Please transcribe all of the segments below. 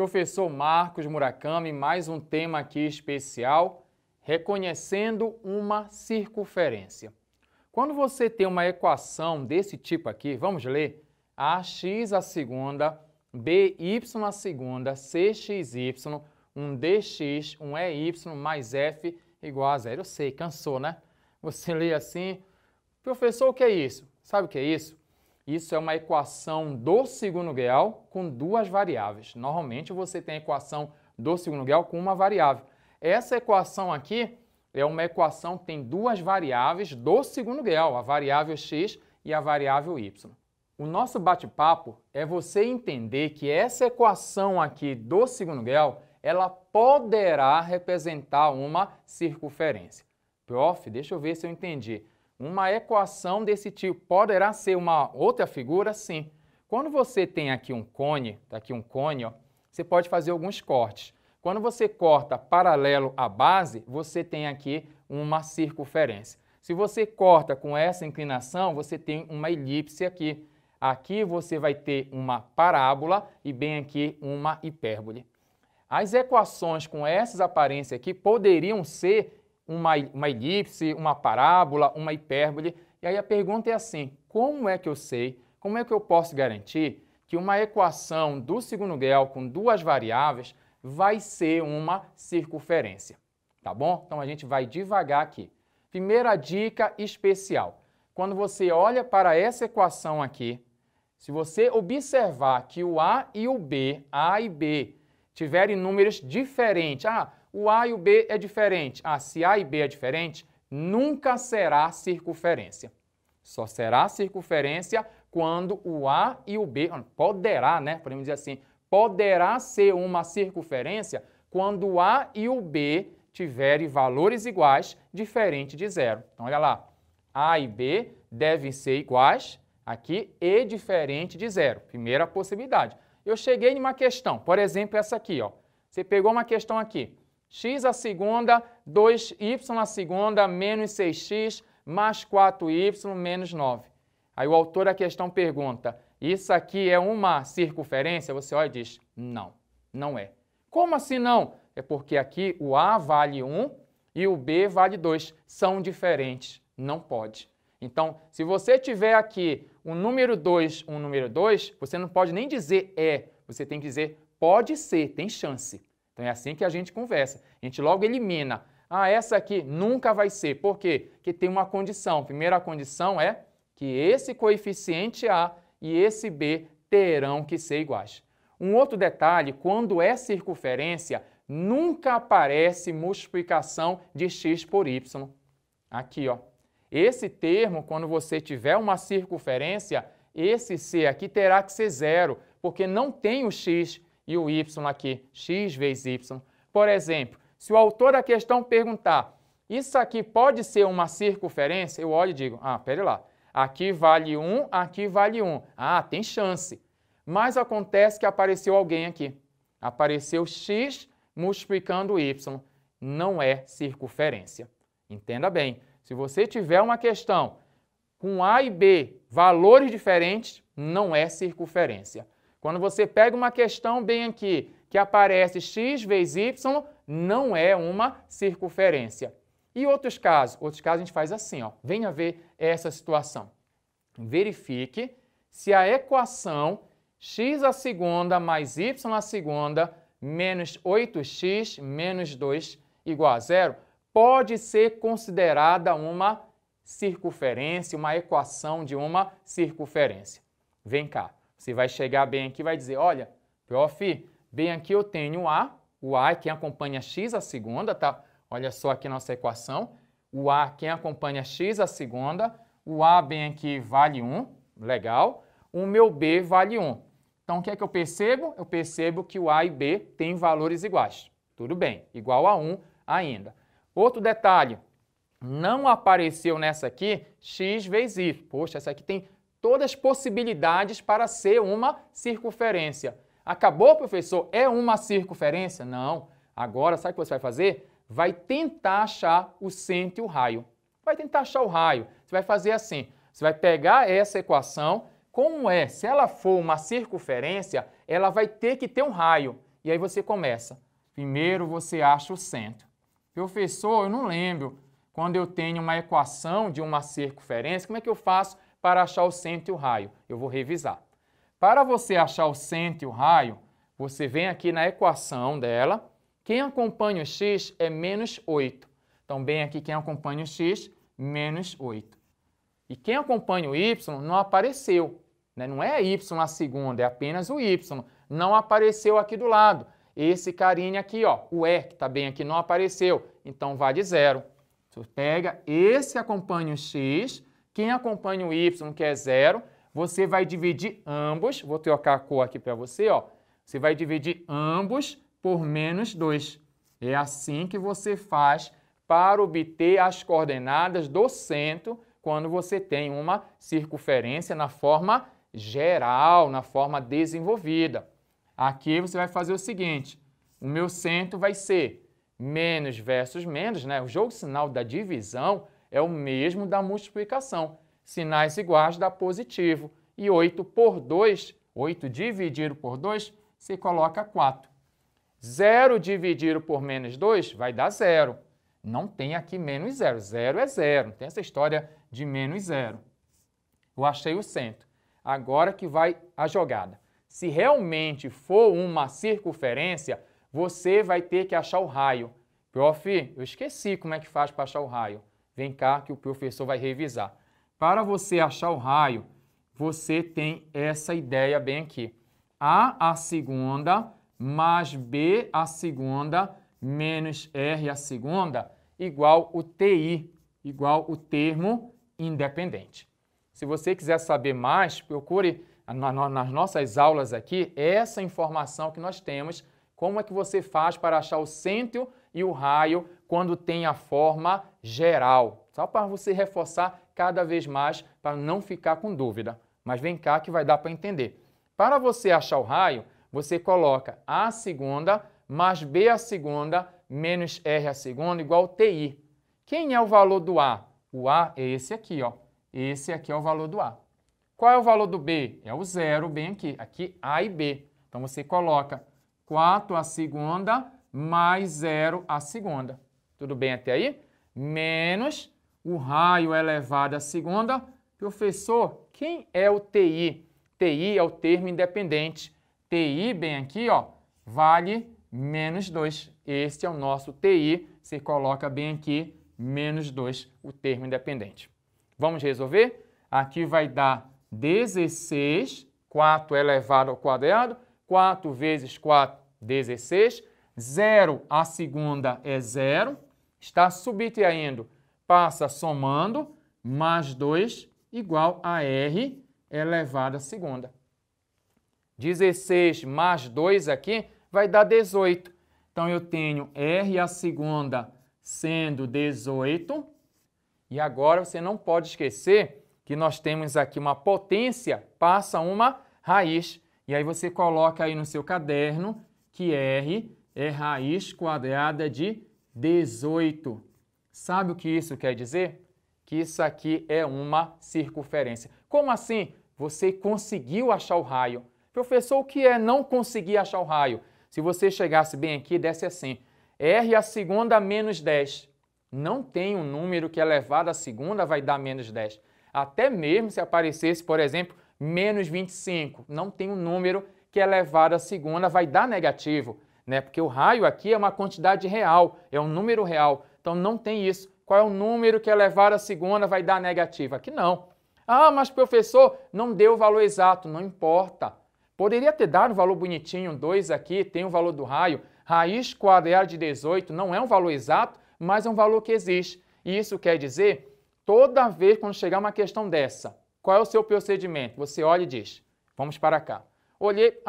Professor Marcos Murakami, mais um tema aqui especial, reconhecendo uma circunferência. Quando você tem uma equação desse tipo aqui, vamos ler, ax à segunda, by à segunda, cxy, um dx, um ey mais f igual a zero. Eu sei, cansou, né? Você lê assim, professor, o que é isso? Sabe o que é isso? Isso é uma equação do segundo grau com duas variáveis. Normalmente você tem a equação do segundo grau com uma variável. Essa equação aqui é uma equação que tem duas variáveis do segundo grau, a variável x e a variável y. O nosso bate-papo é você entender que essa equação aqui do segundo grau, ela poderá representar uma circunferência. Prof, deixa eu ver se eu entendi. Uma equação desse tipo poderá ser uma outra figura? Sim. Quando você tem aqui um cone, tá aqui um cone, ó, você pode fazer alguns cortes. Quando você corta paralelo à base, você tem aqui uma circunferência. Se você corta com essa inclinação, você tem uma elipse aqui. Aqui você vai ter uma parábola e bem aqui uma hipérbole. As equações com essas aparências aqui poderiam ser uma elipse, uma parábola, uma hipérbole. E aí a pergunta é assim, como é que eu sei, como é que eu posso garantir que uma equação do segundo grau com duas variáveis vai ser uma circunferência? Tá bom? Então a gente vai devagar aqui. Primeira dica especial. Quando você olha para essa equação aqui, se você observar que o A e o B, A e B, tiverem números diferentes, o A e o B é diferente. Se A e B é diferente, nunca será circunferência. Só será circunferência quando o A e o B, poderá, né? Podemos dizer assim, poderá ser uma circunferência quando o A e o B tiverem valores iguais, diferente de zero. Então, olha lá, A e B devem ser iguais aqui e diferente de zero. Primeira possibilidade. Eu cheguei em uma questão, por exemplo, essa aqui, ó. Você pegou uma questão aqui. X à segunda, 2y à segunda, menos 6x, mais 4y, menos 9. Aí o autor da questão pergunta, isso aqui é uma circunferência? Você olha e diz, não, não é. Como assim não? É porque aqui o A vale 1 e o B vale 2. São diferentes, não pode. Então, se você tiver aqui um número 2, você não pode nem dizer você tem que dizer pode ser, tem chance. Então é assim que a gente conversa. A gente logo elimina. Essa aqui nunca vai ser. Por quê? Porque tem uma condição. A primeira condição é que esse coeficiente A e esse B terão que ser iguais. Um outro detalhe, quando é circunferência, nunca aparece multiplicação de x por y. Aqui, ó. Esse termo, quando você tiver uma circunferência, esse c aqui terá que ser zero, porque não tem o x e o y aqui, x vezes y. Por exemplo, se o autor da questão perguntar, isso aqui pode ser uma circunferência? Eu olho e digo, pera lá, aqui vale 1, aqui vale 1. Tem chance. Mas acontece que apareceu alguém aqui. Apareceu x multiplicando y. Não é circunferência. Entenda bem, se você tiver uma questão com A e B, valores diferentes, não é circunferência. Quando você pega uma questão bem aqui, que aparece x vezes y, não é uma circunferência. E outros casos? Outros casos a gente faz assim, ó. Venha ver essa situação. Verifique se a equação x à segunda mais y à segunda menos 8x menos 2 igual a zero pode ser considerada uma circunferência, uma equação de uma circunferência. Vem cá. Você vai chegar bem aqui e vai dizer, olha, prof, bem aqui eu tenho o A é quem acompanha x à segunda, tá? Olha só aqui a nossa equação. O A quem acompanha x à segunda, o A bem aqui vale 1, legal. O meu B vale 1. Então, o que é que eu percebo? Eu percebo que o A e B têm valores iguais. Tudo bem, igual a 1 ainda. Outro detalhe, não apareceu nessa aqui x vezes y. Poxa, essa aqui tem todas as possibilidades para ser uma circunferência. Acabou, professor? É uma circunferência? Não. Agora, sabe o que você vai fazer? Vai tentar achar o centro e o raio. Vai tentar achar o raio. Você vai fazer assim. Você vai pegar essa equação. Como é? Se ela for uma circunferência, ela vai ter que ter um raio. E aí você começa. Primeiro você acha o centro. Professor, eu não lembro. Quando eu tenho uma equação de uma circunferência, como é que eu faço para achar o centro e o raio? Eu vou revisar. Para você achar o centro e o raio, você vem aqui na equação dela. Quem acompanha o x é menos 8. Então, bem aqui, quem acompanha o x, menos 8. E quem acompanha o y não apareceu. Né? Não é y a segunda, é apenas o y. Não apareceu aqui do lado. Esse carinha aqui, ó, o E, que está bem aqui, não apareceu. Então, vale 0. Você pega esse acompanha o x, quem acompanha o y, que é 0, você vai dividir ambos, vou trocar a cor aqui para você, ó. Você vai dividir ambos por menos 2. É assim que você faz para obter as coordenadas do centro quando você tem uma circunferência na forma geral, na forma desenvolvida. Aqui você vai fazer o seguinte, o meu centro vai ser menos versus menos, né? O jogo sinal da divisão é o mesmo da multiplicação. Sinais iguais dá positivo. E 8 por 2, 8 dividido por 2, você coloca 4. 0 dividido por menos 2 vai dar 0. Não tem aqui menos 0. 0 é 0. Não tem essa história de menos 0. Eu achei o centro. Agora que vai a jogada. Se realmente for uma circunferência, você vai ter que achar o raio. Prof, eu esqueci como é que faz para achar o raio. Vem cá que o professor vai revisar. Para você achar o raio, você tem essa ideia bem aqui. A segunda mais B a segunda menos R a segunda igual o TI, igual o termo independente. Se você quiser saber mais, procure nas nossas aulas aqui essa informação que nós temos, como é que você faz para achar o centro e o raio quando tem a forma geral. Só para você reforçar cada vez mais, para não ficar com dúvida. Mas vem cá que vai dar para entender. Para você achar o raio, você coloca A segunda mais B a segunda menos R a segunda igual TI. Quem é o valor do A? O A é esse aqui, ó. Esse aqui é o valor do A. Qual é o valor do B? É o 0, bem aqui. Aqui A e B. Então você coloca 4 a segunda mais 0 a segunda. Tudo bem até aí? Menos o raio elevado à segunda. Professor, quem é o TI? TI é o termo independente. TI, bem aqui, ó, vale menos 2. Este é o nosso TI. Você coloca bem aqui, menos 2, o termo independente. Vamos resolver? Aqui vai dar 16, 4 elevado ao quadrado, 4 vezes 4, 16. 0 a segunda é 0. Está subtraindo, passa somando, mais 2 igual a R elevado à segunda. 16 mais 2 aqui vai dar 18. Então, eu tenho R a segunda sendo 18. E agora você não pode esquecer que nós temos aqui uma potência, passa uma raiz. E aí você coloca aí no seu caderno que R é raiz quadrada de 18. Sabe o que isso quer dizer? Que isso aqui é uma circunferência. Como assim? Você conseguiu achar o raio. Professor, o que é não conseguir achar o raio? Se você chegasse bem aqui e desse assim, R a segunda menos 10. Não tem um número que elevado à segunda vai dar menos 10. Até mesmo se aparecesse, por exemplo, menos 25. Não tem um número que elevado à segunda vai dar negativo, né? Porque o raio aqui é uma quantidade real, é um número real. Então não tem isso. Qual é o número que elevado à segunda vai dar negativo? Aqui não. Ah, mas professor, não deu o valor exato. Não importa. Poderia ter dado um valor bonitinho, 2 aqui, tem o valor do raio. Raiz quadrada de 18 não é um valor exato, mas é um valor que existe. E isso quer dizer, toda vez quando chegar uma questão dessa, qual é o seu procedimento? Você olha e diz, vamos para cá. Olhei,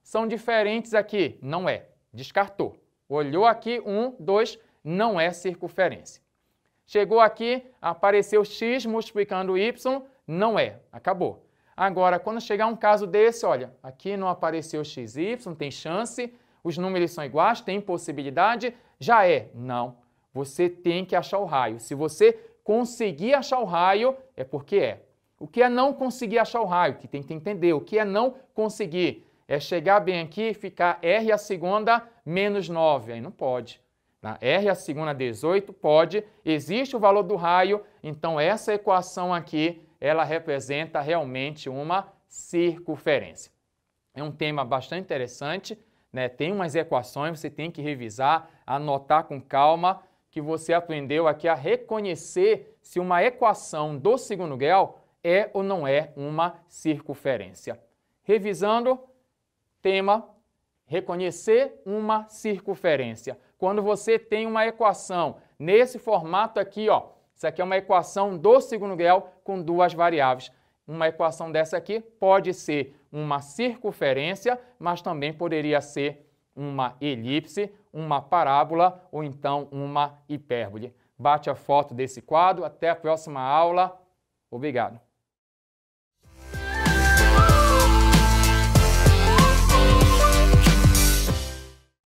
são diferentes aqui. Não é. Descartou. Olhou aqui, 1, 2, não é circunferência. Chegou aqui, apareceu x multiplicando y, não é. Acabou. Agora, quando chegar um caso desse, olha, aqui não apareceu x e y, tem chance, os números são iguais, tem possibilidade, já é. Não. Você tem que achar o raio. Se você conseguir achar o raio, é porque é. O que é não conseguir achar o raio? Que tem que entender. O que é não conseguir? É chegar bem aqui e ficar R a segunda menos 9. Aí não pode. R a segunda 18 pode, existe o valor do raio, então essa equação aqui, ela representa realmente uma circunferência. É um tema bastante interessante, né? Tem umas equações, você tem que revisar, anotar com calma, que você aprendeu aqui a reconhecer se uma equação do segundo grau é ou não é uma circunferência. Revisando, tema, reconhecer uma circunferência. Quando você tem uma equação nesse formato aqui, ó, isso aqui é uma equação do segundo grau com duas variáveis. Uma equação dessa aqui pode ser uma circunferência, mas também poderia ser uma elipse, uma parábola ou então uma hipérbole. Bate a foto desse quadro. Até a próxima aula. Obrigado.